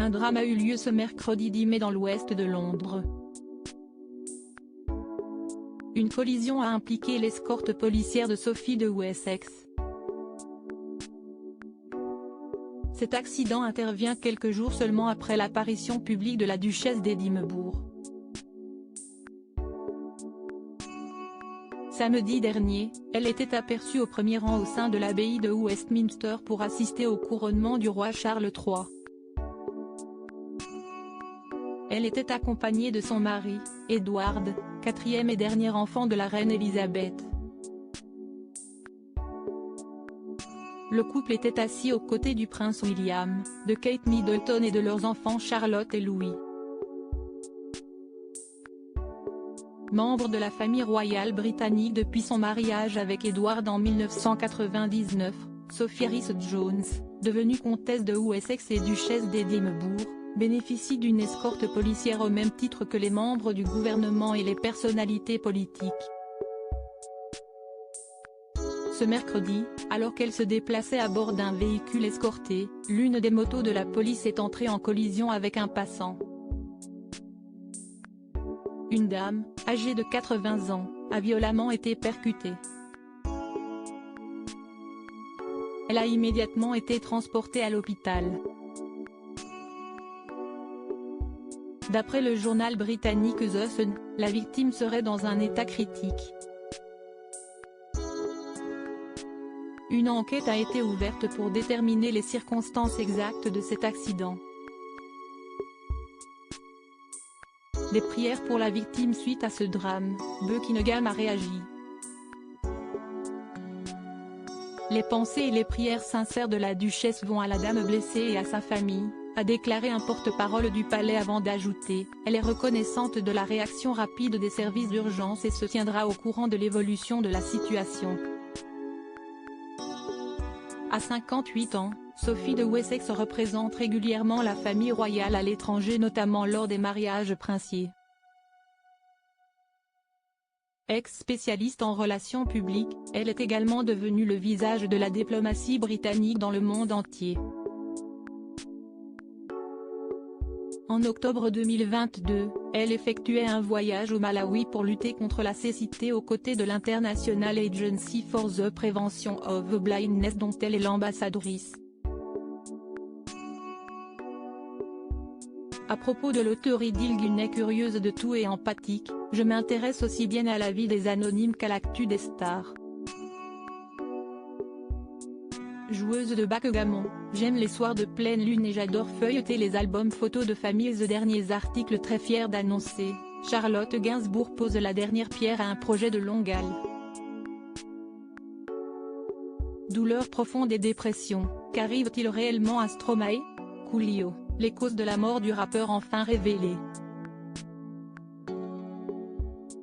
Un drame a eu lieu ce mercredi 10 mai dans l'ouest de Londres. Une collision a impliqué l'escorte policière de Sophie de Wessex. Cet accident intervient quelques jours seulement après l'apparition publique de la duchesse d'Édimbourg. Samedi dernier, elle était aperçue au premier rang au sein de l'abbaye de Westminster pour assister au couronnement du roi Charles III. Elle était accompagnée de son mari, Edward, quatrième et dernier enfant de la reine Elisabeth. Le couple était assis aux côtés du prince William, de Kate Middleton et de leurs enfants Charlotte et Louis. Membre de la famille royale britannique depuis son mariage avec Edward en 1999, Sophie Rhys-Jones, devenue comtesse de Wessex et duchesse d'Édimbourg, bénéficie d'une escorte policière au même titre que les membres du gouvernement et les personnalités politiques. Ce mercredi, alors qu'elle se déplaçait à bord d'un véhicule escorté, l'une des motos de la police est entrée en collision avec un passant. Une dame, âgée de 80 ans, a violemment été percutée. Elle a immédiatement été transportée à l'hôpital. D'après le journal britannique The Sun, la victime serait dans un état critique. Une enquête a été ouverte pour déterminer les circonstances exactes de cet accident. Des prières pour la victime suite à ce drame, Buckingham a réagi. Les pensées et les prières sincères de la duchesse vont à la dame blessée et à sa famille, a déclaré un porte-parole du palais avant d'ajouter, elle est reconnaissante de la réaction rapide des services d'urgence et se tiendra au courant de l'évolution de la situation. À 58 ans, Sophie de Wessex représente régulièrement la famille royale à l'étranger notamment lors des mariages princiers. Ex-spécialiste en relations publiques, elle est également devenue le visage de la diplomatie britannique dans le monde entier. En octobre 2022, elle effectuait un voyage au Malawi pour lutter contre la cécité aux côtés de l'International Agency for the Prevention of Blindness dont elle est l'ambassadrice. À propos de l'auteur Idil Gunet curieuse de tout et empathique, je m'intéresse aussi bien à la vie des anonymes qu'à l'actu des stars. Joueuse de backgammon, j'aime les soirs de pleine lune et j'adore feuilleter les albums photos de famille. The derniers articles très fiers d'annoncer, Charlotte Gainsbourg pose la dernière pierre à un projet de longue haleine. Douleur profonde et dépression, qu'arrive-t-il réellement à Stromae? Coolio, les causes de la mort du rappeur enfin révélées.